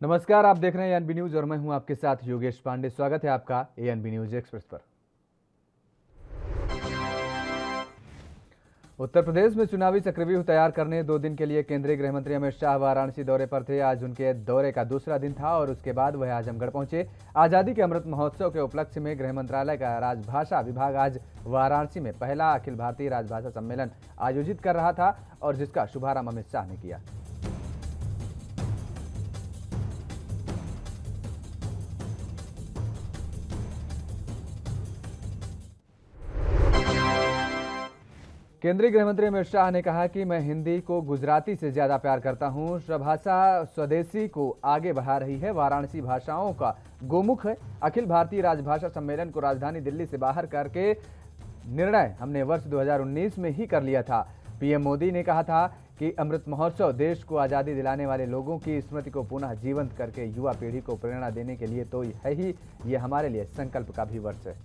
नमस्कार, आप देख रहे हैं एएनबी न्यूज और मैं हूं आपके साथ योगेश पांडे। स्वागत है आपका एएनबी न्यूज एक्सप्रेस पर। उत्तर प्रदेश में चुनावी चक्रव्यूह तैयार करने 2 दिन के लिए केंद्रीय गृह मंत्री अमित शाह वाराणसी दौरे पर थे। आज उनके दौरे का दूसरा दिन था और उसके बाद वह आजमगढ़ पहुंचे। आजादी के अमृत महोत्सव के उपलक्ष्य में गृह मंत्रालय का राजभाषा विभाग आज वाराणसी में पहला अखिल भारतीय राजभाषा सम्मेलन आयोजित कर रहा था और जिसका शुभारंभ अमित शाह ने किया। केंद्रीय गृह मंत्री अमित शाह ने कहा कि मैं हिंदी को गुजराती से ज्यादा प्यार करता हूं। भाषा स्वदेशी को आगे बढ़ा रही है। वाराणसी भाषाओं का गोमुख है। अखिल भारतीय राजभाषा सम्मेलन को राजधानी दिल्ली से बाहर करके निर्णय हमने वर्ष 2019 में ही कर लिया था। पीएम मोदी ने कहा था कि अमृत महोत्सव देश को आज़ादी दिलाने वाले लोगों की स्मृति को पुनः जीवंत करके युवा पीढ़ी को प्रेरणा देने के लिए तो है ही, ये हमारे लिए संकल्प का भी वर्ष है।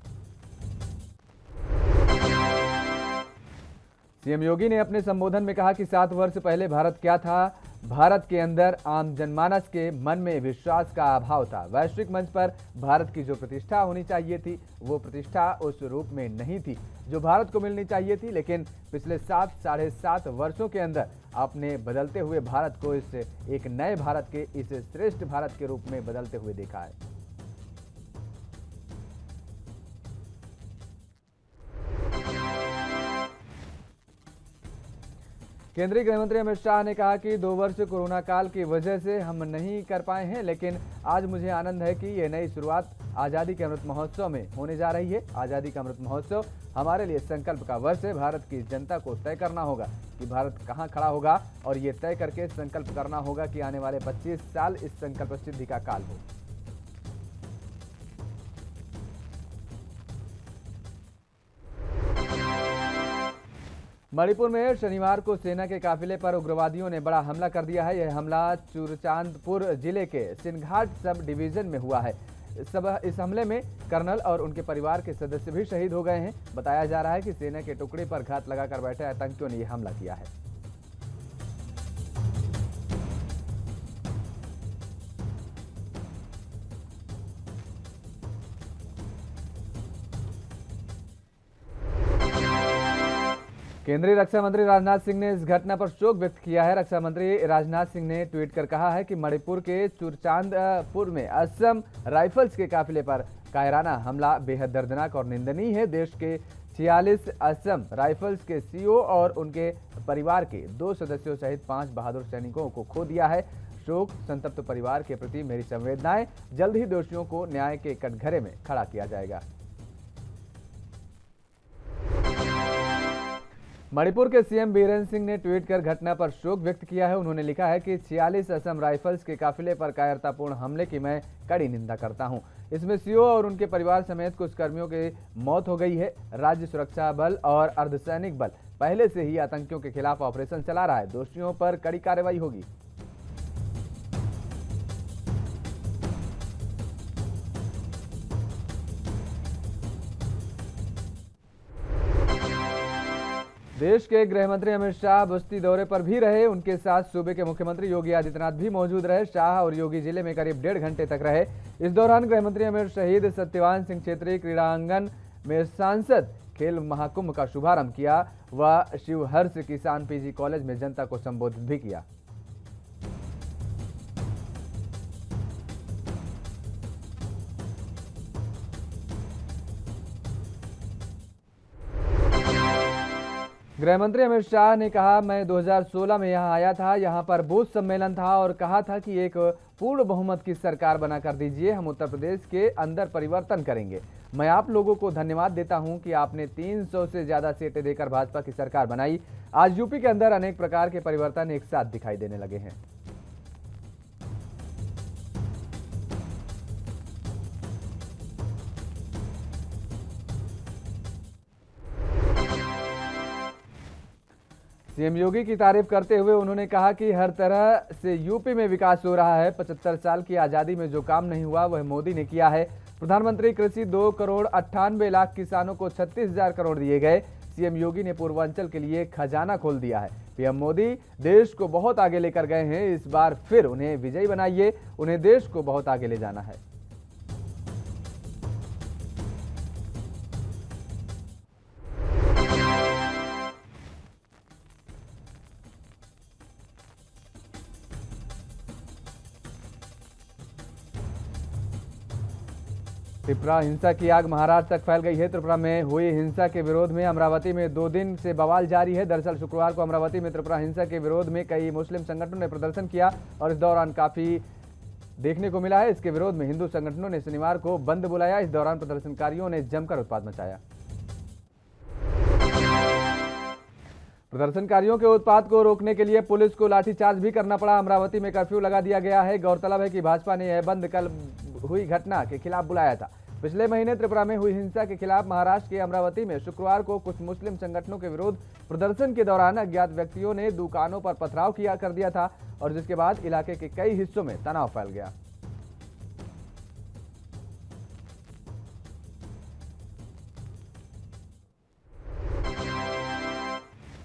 सीएम योगी ने अपने संबोधन में कहा कि 7 वर्ष पहले भारत क्या था। भारत के अंदर आम जनमानस के मन में विश्वास का अभाव था। वैश्विक मंच पर भारत की जो प्रतिष्ठा होनी चाहिए थी वो प्रतिष्ठा उस रूप में नहीं थी जो भारत को मिलनी चाहिए थी। लेकिन पिछले 7 साढ़े 7 वर्षों के अंदर आपने बदलते हुए भारत को इस एक नए भारत के इस श्रेष्ठ भारत के रूप में बदलते हुए देखा है। केंद्रीय गृह मंत्री अमित शाह ने कहा कि 2 वर्ष कोरोना काल की वजह से हम नहीं कर पाए हैं, लेकिन आज मुझे आनंद है कि ये नई शुरुआत आज़ादी के अमृत महोत्सव में होने जा रही है। आज़ादी का अमृत महोत्सव हमारे लिए संकल्प का वर्ष है। भारत की जनता को तय करना होगा कि भारत कहां खड़ा होगा और ये तय करके संकल्प करना होगा कि आने वाले 25 साल इस संकल्प सिद्धि का काल हो। मणिपुर में शनिवार को सेना के काफिले पर उग्रवादियों ने बड़ा हमला कर दिया है। यह हमला चुरचांदपुर जिले के सिनघाट सब डिवीजन में हुआ है। इस हमले में कर्नल और उनके परिवार के सदस्य भी शहीद हो गए हैं। बताया जा रहा है कि सेना के टुकड़े पर घात लगाकर बैठे आतंकियों ने यह हमला किया है। केंद्रीय रक्षा मंत्री राजनाथ सिंह ने इस घटना पर शोक व्यक्त किया है। रक्षा मंत्री राजनाथ सिंह ने ट्वीट कर कहा है कि मणिपुर के चुरचांदपुर में असम राइफल्स के काफिले पर कायराना हमला बेहद दर्दनाक और निंदनीय है। देश के 46 असम राइफल्स के सीओ और उनके परिवार के 2 सदस्यों सहित 5 बहादुर सैनिकों को खो दिया है। शोक संतप्त परिवार के प्रति मेरी संवेदनाएं। जल्द ही दोषियों को न्याय के कटघरे में खड़ा किया जाएगा। मणिपुर के सीएम बीरेन्द्र सिंह ने ट्वीट कर घटना पर शोक व्यक्त किया है। उन्होंने लिखा है कि 46 असम राइफल्स के काफिले पर कायरतापूर्ण हमले की मैं कड़ी निंदा करता हूं। इसमें सीओ और उनके परिवार समेत कुछ कर्मियों की मौत हो गई है। राज्य सुरक्षा बल और अर्धसैनिक बल पहले से ही आतंकियों के खिलाफ ऑपरेशन चला रहा है। दोषियों पर कड़ी कार्रवाई होगी। देश के गृह मंत्री अमित शाह बस्ती दौरे पर भी रहे। उनके साथ सूबे के मुख्यमंत्री योगी आदित्यनाथ भी मौजूद रहे। शाह और योगी जिले में करीब 1.5 घंटे तक रहे। इस दौरान गृह मंत्री अमित शहीद सत्यवान सिंह क्षेत्रीय क्रीड़ांगन में सांसद खेल महाकुंभ का शुभारंभ किया। वह शिवहर्ष किसान पीजी कॉलेज में जनता को संबोधित भी किया। गृह मंत्री अमित शाह ने कहा, मैं 2016 में यहां आया था। यहां पर बूथ सम्मेलन था और कहा था कि एक पूर्ण बहुमत की सरकार बनाकर दीजिए, हम उत्तर प्रदेश के अंदर परिवर्तन करेंगे। मैं आप लोगों को धन्यवाद देता हूं कि आपने 300 से ज्यादा सीटें देकर भाजपा की सरकार बनाई। आज यूपी के अंदर अनेक प्रकार के परिवर्तन एक साथ दिखाई देने लगे हैं। सीएम योगी की तारीफ करते हुए उन्होंने कहा कि हर तरह से यूपी में विकास हो रहा है। 75 साल की आजादी में जो काम नहीं हुआ वह मोदी ने किया है। प्रधानमंत्री कृषि 2 करोड़ 98 लाख किसानों को 36,000 करोड़ दिए गए। सीएम योगी ने पूर्वांचल के लिए खजाना खोल दिया है। पीएम मोदी देश को बहुत आगे लेकर गए हैं, इस बार फिर उन्हें विजयी बनाइए, उन्हें देश को बहुत आगे ले जाना है। त्रिपुरा हिंसा की आग महाराष्ट्र तक फैल गई है। त्रिपुरा में हुई हिंसा के विरोध में अमरावती में 2 दिन से बवाल जारी है। दरअसल शुक्रवार को अमरावती में त्रिपुरा हिंसा के विरोध में कई मुस्लिम संगठनों ने प्रदर्शन किया और इस दौरान काफी देखने को मिला है। इसके विरोध में हिंदू संगठनों ने शनिवार को बंद बुलाया। इस दौरान प्रदर्शनकारियों ने जमकर उत्पात मचाया। प्रदर्शनकारियों के उत्पात को रोकने के लिए पुलिस को लाठीचार्ज भी करना पड़ा। अमरावती में कर्फ्यू लगा दिया गया है। गौरतलब है कि भाजपा ने यह बंद कल हुई घटना के खिलाफ बुलाया था। पिछले महीने त्रिपुरा में हुई हिंसा के खिलाफ महाराष्ट्र के अमरावती में शुक्रवार को कुछ मुस्लिम संगठनों के विरोध प्रदर्शन के दौरान अज्ञात व्यक्तियों ने दुकानों पर पथराव कर दिया था और जिसके बाद इलाके के कई हिस्सों में तनाव फैल गया।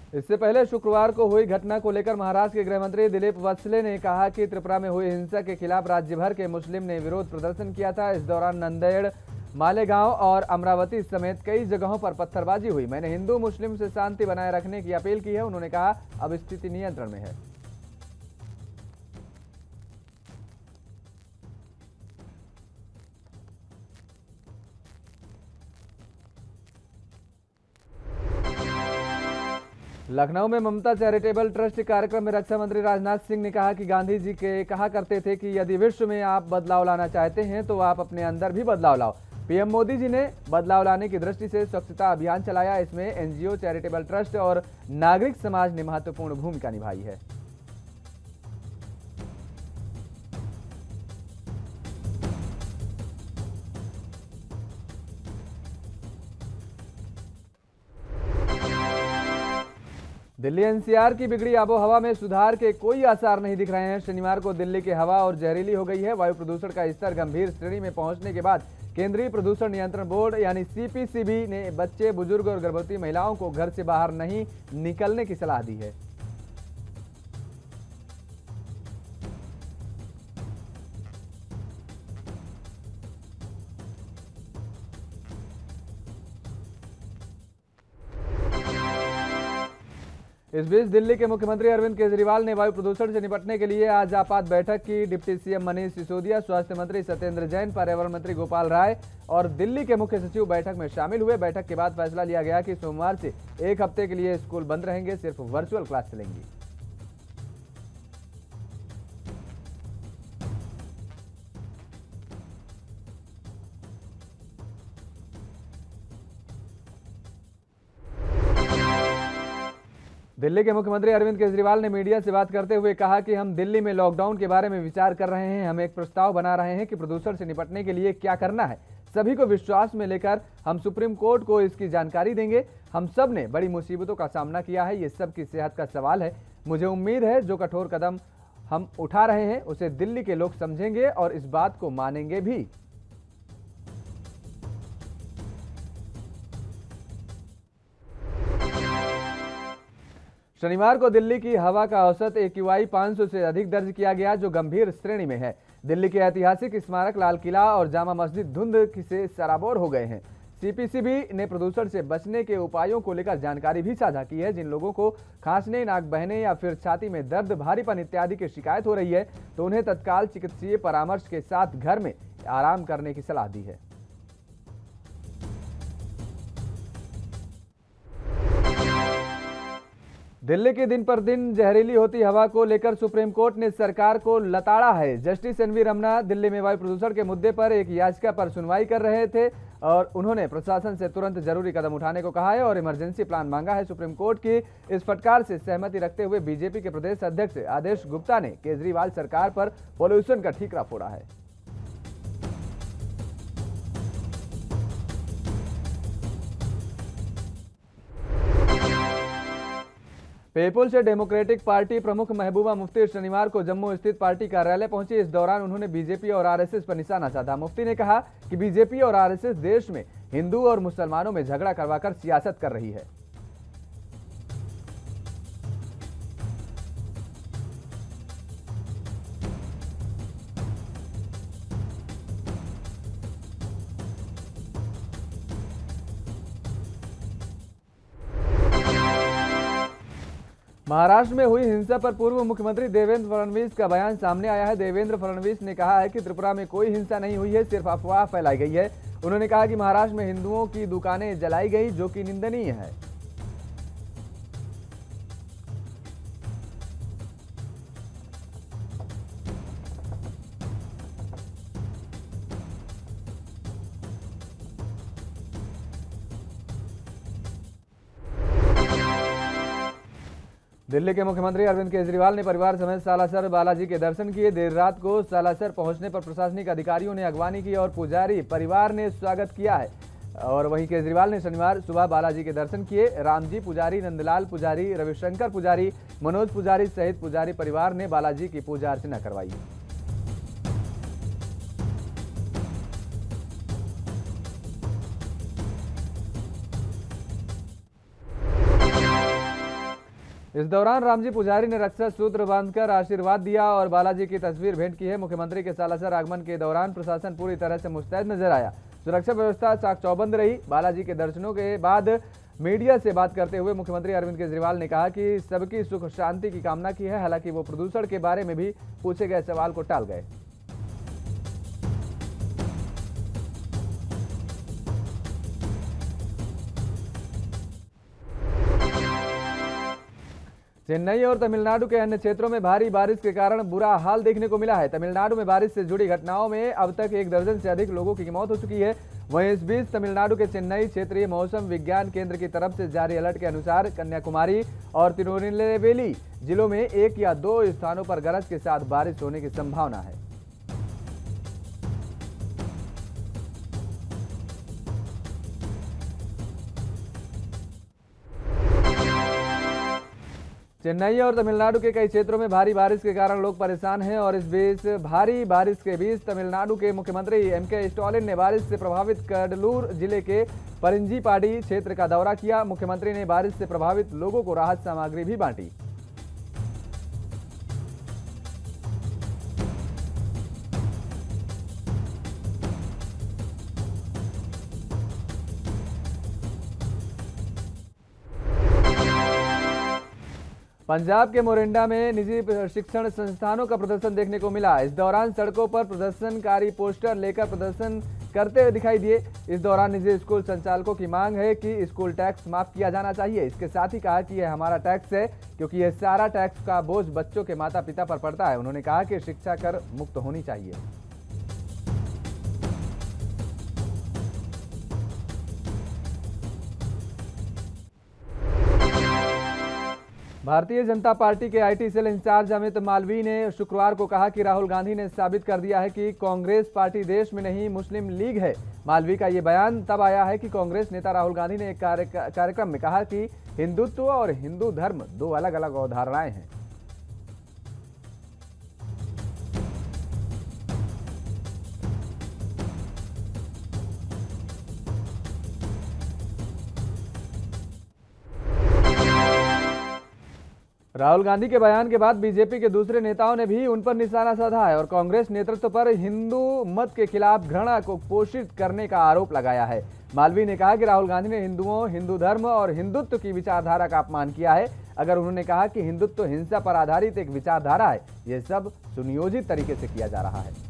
इससे पहले शुक्रवार को हुई घटना को लेकर महाराष्ट्र के गृह मंत्री दिलीप वत्सले ने कहा कि त्रिपुरा में हुई हिंसा के खिलाफ राज्य भर के मुस्लिम ने विरोध प्रदर्शन किया था। इस दौरान नंदेड़, मालेगांव और अमरावती समेत कई जगहों पर पत्थरबाजी हुई। मैंने हिंदू मुस्लिम से शांति बनाए रखने की अपील की है। उन्होंने कहा अब स्थिति नियंत्रण में है। लखनऊ में ममता चैरिटेबल ट्रस्ट कार्यक्रम में रक्षा मंत्री राजनाथ सिंह ने कहा कि गांधी जी के कहा करते थे कि यदि विश्व में आप बदलाव लाना चाहते हैं तो आप अपने अंदर भी बदलाव लाओ। पीएम मोदी जी ने बदलाव लाने की दृष्टि से स्वच्छता अभियान चलाया। इसमें एनजीओ, चैरिटेबल ट्रस्ट और नागरिक समाज ने महत्वपूर्ण भूमिका निभाई है। दिल्ली एनसीआर की बिगड़ी आबोहवा में सुधार के कोई आसार नहीं दिख रहे हैं। शनिवार को दिल्ली की हवा और जहरीली हो गई है। वायु प्रदूषण का स्तर गंभीर श्रेणी में पहुंचने के बाद केंद्रीय प्रदूषण नियंत्रण बोर्ड यानी सीपीसीबी ने बच्चे, बुजुर्ग और गर्भवती महिलाओं को घर से बाहर नहीं निकलने की सलाह दी है। इस बीच दिल्ली के मुख्यमंत्री अरविंद केजरीवाल ने वायु प्रदूषण से निपटने के लिए आज आपात बैठक की। डिप्टी सीएम मनीष सिसोदिया, स्वास्थ्य मंत्री सत्येंद्र जैन, पर्यावरण मंत्री गोपाल राय और दिल्ली के मुख्य सचिव बैठक में शामिल हुए। बैठक के बाद फैसला लिया गया कि सोमवार से 1 हफ्ते के लिए स्कूल बंद रहेंगे, सिर्फ वर्चुअल क्लास चलेंगी। दिल्ली के मुख्यमंत्री अरविंद केजरीवाल ने मीडिया से बात करते हुए कहा कि हम दिल्ली में लॉकडाउन के बारे में विचार कर रहे हैं। हम एक प्रस्ताव बना रहे हैं कि प्रदूषण से निपटने के लिए क्या करना है। सभी को विश्वास में लेकर हम सुप्रीम कोर्ट को इसकी जानकारी देंगे। हम सब ने बड़ी मुसीबतों का सामना किया है, ये सबकी सेहत का सवाल है। मुझे उम्मीद है जो कठोर कदम हम उठा रहे हैं उसे दिल्ली के लोग समझेंगे और इस बात को मानेंगे भी। शनिवार को दिल्ली की हवा का औसत AQI 500 से अधिक दर्ज किया गया, जो गंभीर श्रेणी में है। दिल्ली के ऐतिहासिक स्मारक लाल किला और जामा मस्जिद धुंध से सराबोर हो गए हैं। सीपीसीबी ने प्रदूषण से बचने के उपायों को लेकर जानकारी भी साझा की है। जिन लोगों को खांसने, नाक बहने या फिर छाती में दर्द, भारीपन इत्यादि की शिकायत हो रही है तो उन्हें तत्काल चिकित्सीय परामर्श के साथ घर में आराम करने की सलाह दी है। दिल्ली की दिन पर दिन जहरीली होती हवा को लेकर सुप्रीम कोर्ट ने सरकार को लताड़ा है। जस्टिस एनवी रमना दिल्ली में वायु प्रदूषण के मुद्दे पर एक याचिका पर सुनवाई कर रहे थे और उन्होंने प्रशासन से तुरंत जरूरी कदम उठाने को कहा है और इमरजेंसी प्लान मांगा है। सुप्रीम कोर्ट की इस फटकार से सहमति रखते हुए बीजेपी के प्रदेश अध्यक्ष आदेश गुप्ता ने केजरीवाल सरकार पर पॉल्यूशन का ठीकरा फोड़ा है। पीपुल्स डेमोक्रेटिक पार्टी प्रमुख महबूबा मुफ्ती शनिवार को जम्मू स्थित पार्टी कार्यालय पहुंची। इस दौरान उन्होंने बीजेपी और आरएसएस पर निशाना साधा। मुफ्ती ने कहा कि बीजेपी और आरएसएस देश में हिंदू और मुसलमानों में झगड़ा करवाकर सियासत कर रही है। महाराष्ट्र में हुई हिंसा पर पूर्व मुख्यमंत्री देवेंद्र फडणवीस का बयान सामने आया है। देवेंद्र फडणवीस ने कहा है कि त्रिपुरा में कोई हिंसा नहीं हुई है, सिर्फ अफवाह फैलाई गई है। उन्होंने कहा कि महाराष्ट्र में हिंदुओं की दुकानें जलाई गई, जो कि निंदनीय है। दिल्ली के मुख्यमंत्री अरविंद केजरीवाल ने परिवार समेत सालासर बालाजी के दर्शन किए। देर रात को सालासर पहुंचने पर प्रशासनिक अधिकारियों ने अगवानी की और पुजारी परिवार ने स्वागत किया है। और वहीं केजरीवाल ने शनिवार सुबह बालाजी के दर्शन किए। रामजी पुजारी, नंदलाल पुजारी, रविशंकर पुजारी, मनोज पुजारी सहित पुजारी परिवार ने बालाजी की पूजा अर्चना करवाई। इस दौरान रामजी पुजारी ने रक्षा सूत्र बांधकर आशीर्वाद दिया और बालाजी की तस्वीर भेंट की है। मुख्यमंत्री के सालासर आगमन के दौरान प्रशासन पूरी तरह से मुस्तैद नजर आया। सुरक्षा व्यवस्था चाक चौबंद रही। बालाजी के दर्शनों के बाद मीडिया से बात करते हुए मुख्यमंत्री अरविंद केजरीवाल ने कहा कि सबकी सुख शांति की कामना की है। हालांकि वो प्रदूषण के बारे में भी पूछे गए सवाल को टाल गए। चेन्नई और तमिलनाडु के अन्य क्षेत्रों में भारी बारिश के कारण बुरा हाल देखने को मिला है। तमिलनाडु में बारिश से जुड़ी घटनाओं में अब तक 1 दर्जन से अधिक लोगों की मौत हो चुकी है। वहीं इस बीच तमिलनाडु के चेन्नई क्षेत्रीय मौसम विज्ञान केंद्र की तरफ से जारी अलर्ट के अनुसार कन्याकुमारी और तिरुनेलवेली जिलों में 1 या 2 स्थानों पर गरज के साथ बारिश होने की संभावना है। चेन्नई और तमिलनाडु के कई क्षेत्रों में भारी बारिश के कारण लोग परेशान हैं और इस बीच भारी बारिश के बीच तमिलनाडु के मुख्यमंत्री एम.के. स्टालिन ने बारिश से प्रभावित कडलूर जिले के परिंजीपाड़ी क्षेत्र का दौरा किया। मुख्यमंत्री ने बारिश से प्रभावित लोगों को राहत सामग्री भी बांटी। पंजाब के मोरिंडा में निजी शिक्षण संस्थानों का प्रदर्शन देखने को मिला। इस दौरान सड़कों पर प्रदर्शनकारी पोस्टर लेकर प्रदर्शन करते हुए दिखाई दिए। इस दौरान निजी स्कूल संचालकों की मांग है कि स्कूल टैक्स माफ किया जाना चाहिए। इसके साथ ही कहा कि यह हमारा टैक्स है, क्योंकि यह सारा टैक्स का बोझ बच्चों के माता पिता पर पड़ता है। उन्होंने कहा कि शिक्षा कर मुक्त होनी चाहिए। भारतीय जनता पार्टी के IT cell in charge Amit Malviya ने शुक्रवार को कहा कि राहुल गांधी ने साबित कर दिया है कि कांग्रेस पार्टी देश में नहीं, मुस्लिम लीग है। मालवीय का ये बयान तब आया है कि कांग्रेस नेता राहुल गांधी ने एक कार्यक्रम में कहा कि हिंदुत्व और हिंदू धर्म 2 अलग अलग अवधारणाएं हैं। राहुल गांधी के बयान के बाद बीजेपी के दूसरे नेताओं ने भी उन पर निशाना साधा है और कांग्रेस नेतृत्व पर हिंदू मत के खिलाफ घृणा को पोषित करने का आरोप लगाया है। मालवीय ने कहा कि राहुल गांधी ने हिंदुओं, हिंदू धर्म और हिंदुत्व की विचारधारा का अपमान किया है। अगर उन्होंने कहा कि हिंदुत्व हिंसा पर आधारित एक विचारधारा है, यह सब सुनियोजित तरीके से किया जा रहा है।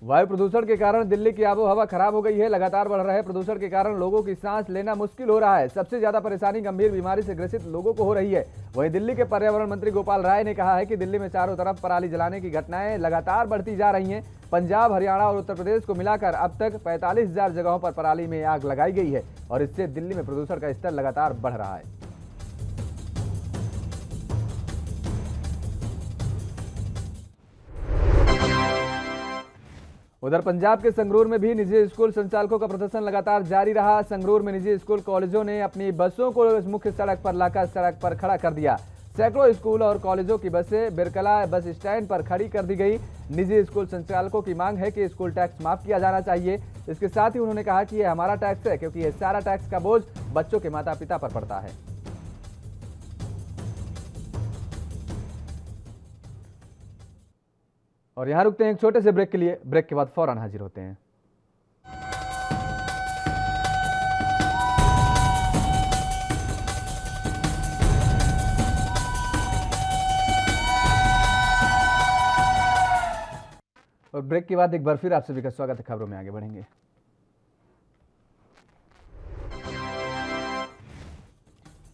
वायु प्रदूषण के कारण दिल्ली की आबोहवा खराब हो गई है। लगातार बढ़ रहे प्रदूषण के कारण लोगों की सांस लेना मुश्किल हो रहा है। सबसे ज्यादा परेशानी गंभीर बीमारी से ग्रसित लोगों को हो रही है। वहीं दिल्ली के पर्यावरण मंत्री गोपाल राय ने कहा है कि दिल्ली में चारों तरफ पराली जलाने की घटनाएं लगातार बढ़ती जा रही हैं। पंजाब, हरियाणा और उत्तर प्रदेश को मिलाकर अब तक 45,000 जगहों पर पराली में आग लगाई गई है और इससे दिल्ली में प्रदूषण का स्तर लगातार बढ़ रहा है। उधर पंजाब के संगरूर में भी निजी स्कूल संचालकों का प्रदर्शन लगातार जारी रहा। संगरूर में निजी स्कूल कॉलेजों ने अपनी बसों को मुख्य सड़क पर लाकर सड़क पर खड़ा कर दिया। सैकड़ों स्कूल और कॉलेजों की बसें बिरकला बस स्टैंड पर खड़ी कर दी गई। निजी स्कूल संचालकों की मांग है कि स्कूल टैक्स माफ किया जाना चाहिए। इसके साथ ही उन्होंने कहा कि यह हमारा टैक्स है, क्योंकि यह सारा टैक्स का बोझ बच्चों के माता पिता पर पड़ता है। और यहाँ रुकते हैं एक छोटे से ब्रेक के लिए। ब्रेक के बाद फौरन हाजिर होते हैं। और ब्रेक के बाद एक बार फिर आप सभी का स्वागत है। खबरों में आगे बढ़ेंगे।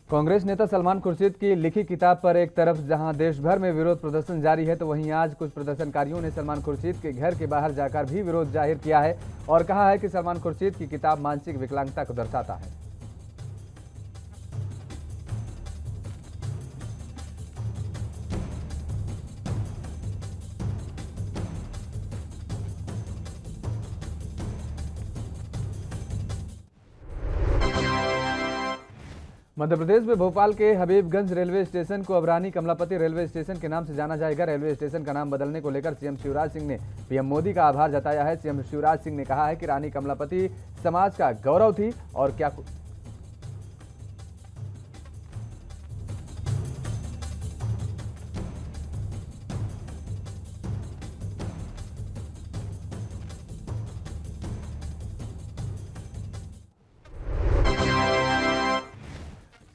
कांग्रेस नेता सलमान खुर्शीद की लिखी किताब पर एक तरफ जहां देश भर में विरोध प्रदर्शन जारी है, तो वहीं आज कुछ प्रदर्शनकारियों ने सलमान खुर्शीद के घर के बाहर जाकर भी विरोध जाहिर किया है और कहा है कि सलमान खुर्शीद की किताब मानसिक विकलांगता को दर्शाता है। मध्य प्रदेश में भोपाल के हबीबगंज रेलवे स्टेशन को अब रानी कमलापति रेलवे स्टेशन के नाम से जाना जाएगा। रेलवे स्टेशन का नाम बदलने को लेकर सीएम शिवराज सिंह ने पीएम मोदी का आभार जताया है। सीएम शिवराज सिंह ने कहा है कि रानी कमलापति समाज का गौरव थी और क्या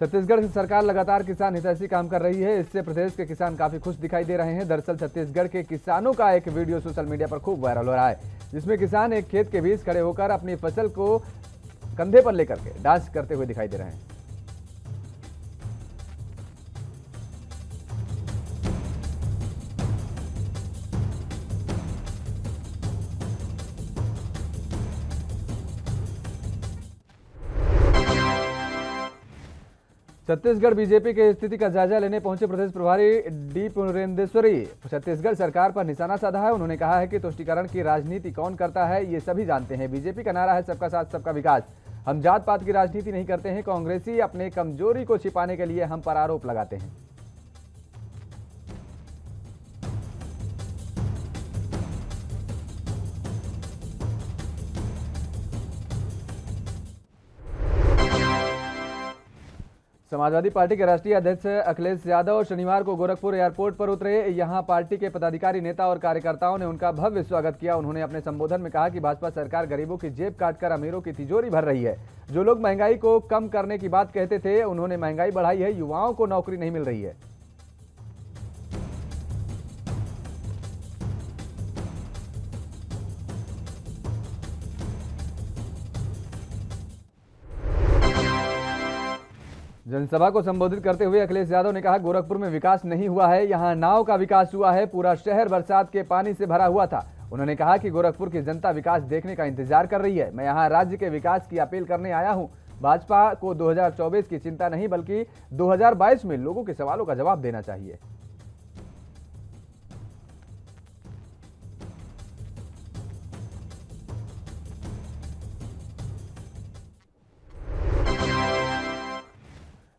छत्तीसगढ़ की सरकार लगातार किसान हितैषी काम कर रही है। इससे प्रदेश के किसान काफी खुश दिखाई दे रहे हैं। दरअसल छत्तीसगढ़ के किसानों का एक वीडियो सोशल मीडिया पर खूब वायरल हो रहा है, जिसमें किसान एक खेत के बीच खड़े होकर अपनी फसल को कंधे पर लेकर के डांस करते हुए दिखाई दे रहे हैं। छत्तीसगढ़ बीजेपी की स्थिति का जायजा लेने पहुंचे प्रदेश प्रभारी डी पुरेंदेश्वरी छत्तीसगढ़ सरकार पर निशाना साधा है। उन्होंने कहा है कि तुष्टीकरण की राजनीति कौन करता है ये सभी जानते हैं। बीजेपी का नारा है सबका साथ सबका विकास। हम जात पात की राजनीति नहीं करते हैं। कांग्रेसी अपने कमजोरी को छिपाने के लिए हम पर आरोप लगाते हैं। समाजवादी पार्टी के राष्ट्रीय अध्यक्ष अखिलेश यादव शनिवार को गोरखपुर एयरपोर्ट पर उतरे। यहां पार्टी के पदाधिकारी, नेता और कार्यकर्ताओं ने उनका भव्य स्वागत किया। उन्होंने अपने संबोधन में कहा कि भाजपा सरकार गरीबों की जेब काटकर अमीरों की तिजोरी भर रही है। जो लोग महंगाई को कम करने की बात कहते थे, उन्होंने महंगाई बढ़ाई है। युवाओं को नौकरी नहीं मिल रही है। जनसभा को संबोधित करते हुए अखिलेश यादव ने कहा, गोरखपुर में विकास नहीं हुआ है, यहां नाव का विकास हुआ है। पूरा शहर बरसात के पानी से भरा हुआ था। उन्होंने कहा कि गोरखपुर की जनता विकास देखने का इंतजार कर रही है। मैं यहां राज्य के विकास की अपील करने आया हूं। भाजपा को 2024 की चिंता नहीं, बल्कि 2022 में लोगों के सवालों का जवाब देना चाहिए।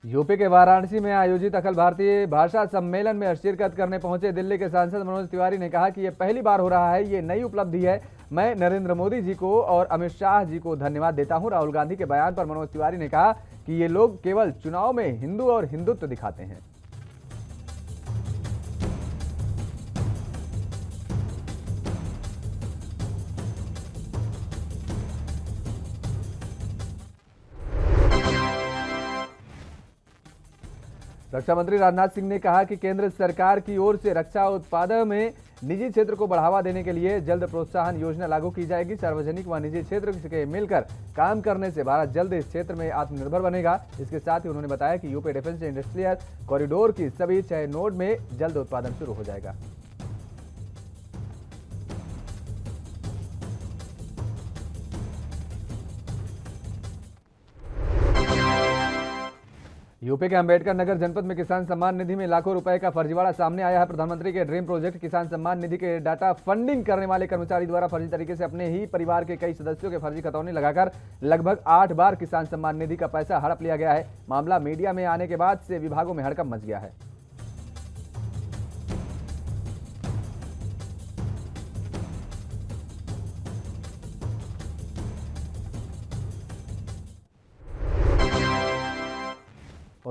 यूपी के वाराणसी में आयोजित अखिल भारतीय भाषा सम्मेलन में शिरकत करने पहुंचे दिल्ली के सांसद मनोज तिवारी ने कहा कि यह पहली बार हो रहा है, ये नई उपलब्धि है। मैं नरेंद्र मोदी जी को और अमित शाह जी को धन्यवाद देता हूं। राहुल गांधी के बयान पर मनोज तिवारी ने कहा कि ये लोग केवल चुनाव में हिंदू और हिंदुत्व दिखाते हैं। रक्षा मंत्री राजनाथ सिंह ने कहा कि केंद्र सरकार की ओर से रक्षा उत्पादन में निजी क्षेत्र को बढ़ावा देने के लिए जल्द प्रोत्साहन योजना लागू की जाएगी। सार्वजनिक व निजी क्षेत्र के मिलकर काम करने से भारत जल्द इस क्षेत्र में आत्मनिर्भर बनेगा। इसके साथ ही उन्होंने बताया कि यूपी डिफेंस इंडस्ट्रियल कॉरिडोर की सभी 6 नोड में जल्द उत्पादन शुरू हो जाएगा। यूपी के अंबेडकर नगर जनपद में किसान सम्मान निधि में लाखों रुपए का फर्जीवाड़ा सामने आया है। प्रधानमंत्री के ड्रीम प्रोजेक्ट किसान सम्मान निधि के डाटा फंडिंग करने वाले कर्मचारी द्वारा फर्जी तरीके से अपने ही परिवार के कई सदस्यों के फर्जी खतौनी लगाकर लगभग 8 बार किसान सम्मान निधि का पैसा हड़प लिया गया है। मामला मीडिया में आने के बाद से विभागों में हड़कंप मच गया है।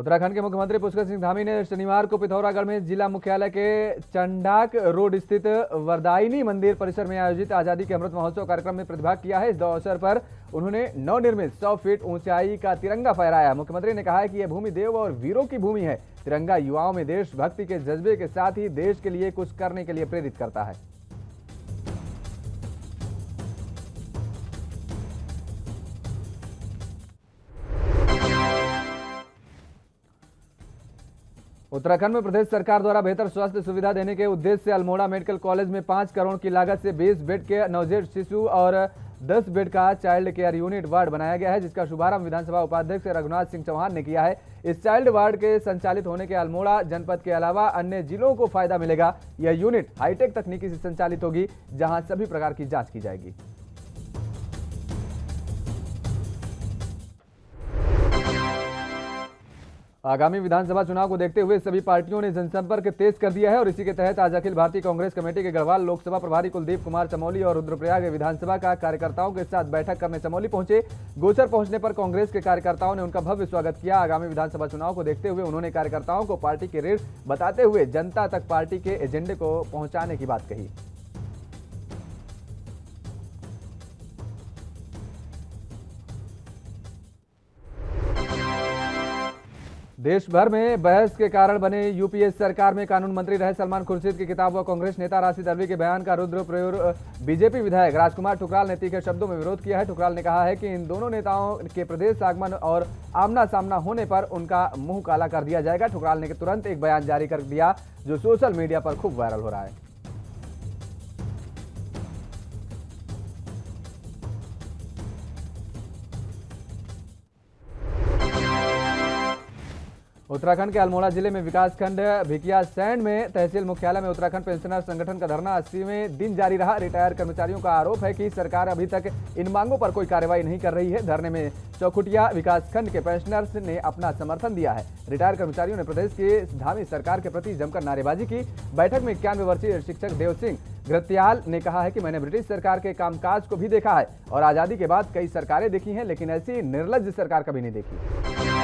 उत्तराखंड के मुख्यमंत्री पुष्कर सिंह धामी ने शनिवार को पिथौरागढ़ में जिला मुख्यालय के चंडाक रोड स्थित वरदायिनी मंदिर परिसर में आयोजित आजादी के अमृत महोत्सव कार्यक्रम में प्रतिभाग किया है। इस अवसर पर उन्होंने नवनिर्मित 100 फीट ऊंचाई का तिरंगा फहराया। मुख्यमंत्री ने कहा है कि यह भूमि देव और वीरों की भूमि है। तिरंगा युवाओं में देशभक्ति के जज्बे के साथ ही देश के लिए कुछ करने के लिए प्रेरित करता है। उत्तराखंड में प्रदेश सरकार द्वारा बेहतर स्वास्थ्य सुविधा देने के उद्देश्य से अल्मोड़ा मेडिकल कॉलेज में 5 करोड़ की लागत से 20 बेड के नवजात शिशु और 10 बेड का चाइल्ड केयर यूनिट वार्ड बनाया गया है, जिसका शुभारंभ विधानसभा उपाध्यक्ष रघुनाथ सिंह चौहान ने किया है। इस चाइल्ड वार्ड के संचालित होने के अल्मोड़ा जनपद के अलावा अन्य जिलों को फायदा मिलेगा। यह यूनिट हाईटेक तकनीकी से संचालित होगी, जहां सभी प्रकार की जांच की जाएगी। आगामी विधानसभा चुनाव को देखते हुए सभी पार्टियों ने जनसंपर्क तेज कर दिया है और इसी के तहत आज अखिल भारतीय कांग्रेस कमेटी के गढ़वाल लोकसभा प्रभारी कुलदीप कुमार चमोली और रुद्रप्रयाग विधानसभा का कार्यकर्ताओं के साथ बैठक करने चमोली पहुंचे। गोचर पहुंचने पर कांग्रेस के कार्यकर्ताओं ने उनका भव्य स्वागत किया। आगामी विधानसभा चुनाव को देखते हुए उन्होंने कार्यकर्ताओं को पार्टी के रीढ़ बताते हुए जनता तक पार्टी के एजेंडे को पहुंचाने की बात कही। देश भर में बहस के कारण बने यूपीए सरकार में कानून मंत्री रहे सलमान खुर्शीद की किताब व कांग्रेस नेता राशिद अल्वी के बयान का रुद्रप्रयाग बीजेपी विधायक राजकुमार ठुकराल ने तीखे शब्दों में विरोध किया है। ठुकराल ने कहा है कि इन दोनों नेताओं के प्रदेश आगमन और आमना सामना होने पर उनका मुंह काला कर दिया जाएगा। ठुकराल ने तुरंत एक बयान जारी कर दिया जो सोशल मीडिया पर खूब वायरल हो रहा है। उत्तराखंड के अल्मोड़ा जिले में विकासखंड भिकिया सैंड में तहसील मुख्यालय में उत्तराखंड पेंशनर संगठन का धरना 80वें दिन जारी रहा। रिटायर कर्मचारियों का आरोप है कि सरकार अभी तक इन मांगों पर कोई कार्रवाई नहीं कर रही है। धरने में चौखुटिया विकासखंड के पेंशनर्स ने अपना समर्थन दिया है। रिटायर कर्मचारियों ने प्रदेश की धामी सरकार के प्रति जमकर नारेबाजी की। बैठक में 91 वर्षीय शिक्षक देव सिंह घृत्याल ने कहा है कि मैंने ब्रिटिश सरकार के कामकाज को भी देखा है और आजादी के बाद कई सरकारें देखी हैं, लेकिन ऐसी निर्लज्ज सरकार कभी नहीं देखी।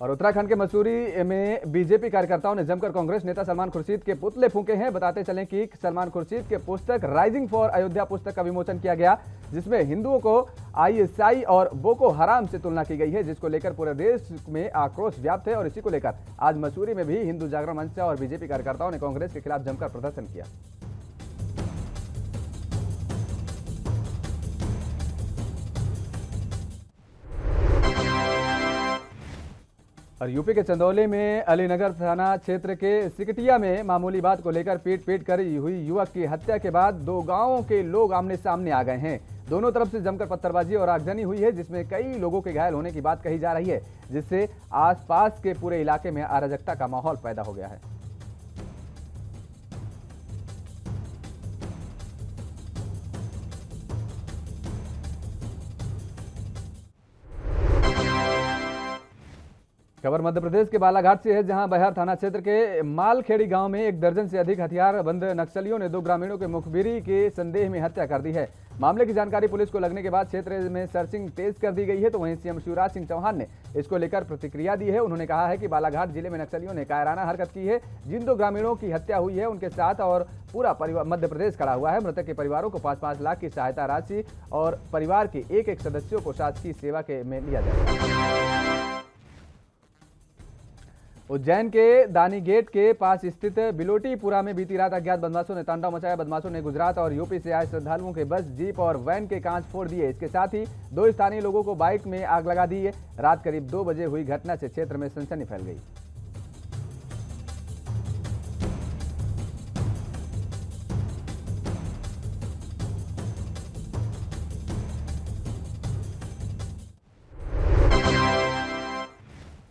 और उत्तराखंड के मसूरी में बीजेपी कार्यकर्ताओं ने जमकर कांग्रेस नेता सलमान खुर्शीद के पुतले फूंके हैं। बताते चलें कि सलमान खुर्शीद के पुस्तक राइजिंग फॉर अयोध्या पुस्तक का विमोचन किया गया, जिसमें हिंदुओं को आईएसआई और बोको हराम से तुलना की गई है, जिसको लेकर पूरे देश में आक्रोश व्याप्त है। और इसी को लेकर आज मसूरी में भी हिंदू जागरण मंच और बीजेपी कार्यकर्ताओं ने कांग्रेस के खिलाफ जमकर प्रदर्शन किया। और यूपी के चंदौली में अलीनगर थाना क्षेत्र के सिकटिया में मामूली बात को लेकर पीट कर हुई युवक की हत्या के बाद दो गांवों के लोग आमने सामने आ गए हैं। दोनों तरफ से जमकर पत्थरबाजी और आगजनी हुई है, जिसमें कई लोगों के घायल होने की बात कही जा रही है, जिससे आसपास के पूरे इलाके में अराजकता का माहौल पैदा हो गया है। खबर मध्य प्रदेश के बालाघाट से है, जहां बहर थाना क्षेत्र के मालखेड़ी गांव में 1 दर्जन से अधिक हथियारबंद नक्सलियों ने 2 ग्रामीणों के मुखबिरी के संदेह में हत्या कर दी है। मामले की जानकारी पुलिस को लगने के बाद क्षेत्र में सर्चिंग तेज कर दी गई है। तो वहीं सीएम शिवराज सिंह चौहान ने इसको लेकर प्रतिक्रिया दी है। उन्होंने कहा है कि बालाघाट जिले में नक्सलियों ने कायराना हरकत की है। जिन 2 ग्रामीणों की हत्या हुई है उनके साथ और पूरा परिवार मध्य प्रदेश खड़ा हुआ है। मृतक के परिवारों को 5-5 लाख की सहायता राशि और परिवार के एक सदस्यों को शासकीय सेवा में लिया जाएगा। उज्जैन के दानी गेट के पास स्थित बिलोटीपुरा में बीती रात अज्ञात बदमाशों ने तांडव मचाया। बदमाशों ने गुजरात और यूपी से आए श्रद्धालुओं के बस, जीप और वैन के कांच फोड़ दिए। इसके साथ ही 2 स्थानीय लोगों को बाइक में आग लगा दी है। रात करीब 2 बजे हुई घटना से क्षेत्र में सनसनी फैल गई।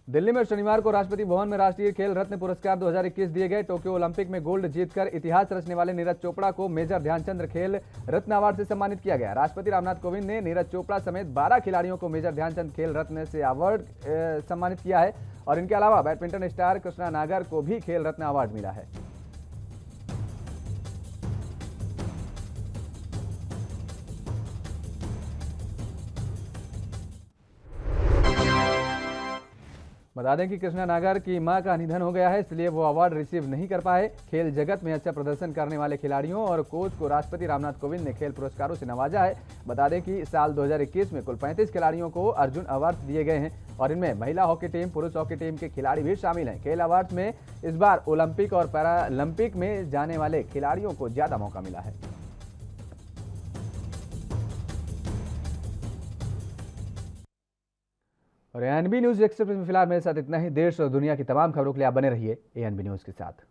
दिल्ली में शनिवार को राष्ट्रपति भवन में राष्ट्रीय खेल रत्न पुरस्कार 2021 दिए गए। टोक्यो ओलंपिक में गोल्ड जीतकर इतिहास रचने वाले नीरज चोपड़ा को मेजर ध्यानचंद खेल रत्न अवार्ड से सम्मानित किया गया। राष्ट्रपति रामनाथ कोविंद ने नीरज चोपड़ा समेत 12 खिलाड़ियों को मेजर ध्यानचंद खेल रत्न से अवार्ड सम्मानित किया है और इनके अलावा बैडमिंटन स्टार कृष्णा नागर को भी खेल रत्न अवार्ड मिला है। बता दें कि कृष्णा नागर की मां का निधन हो गया है, इसलिए वो अवार्ड रिसीव नहीं कर पाए। खेल जगत में अच्छा प्रदर्शन करने वाले खिलाड़ियों और कोच को राष्ट्रपति रामनाथ कोविंद ने खेल पुरस्कारों से नवाजा है। बता दें कि साल 2021 में कुल 35 खिलाड़ियों को अर्जुन अवार्ड दिए गए हैं और इनमें महिला हॉकी टीम, पुरुष हॉकी टीम के खिलाड़ी भी शामिल हैं। खेल अवार्ड में इस बार ओलंपिक और पैरालंपिक में जाने वाले खिलाड़ियों को ज्यादा मौका मिला है। और एएनबी न्यूज एक्सप्रेस में फिलहाल मेरे साथ इतना ही। देश और दुनिया की तमाम खबरों के लिए आप बने रहिए एएनबी न्यूज के साथ।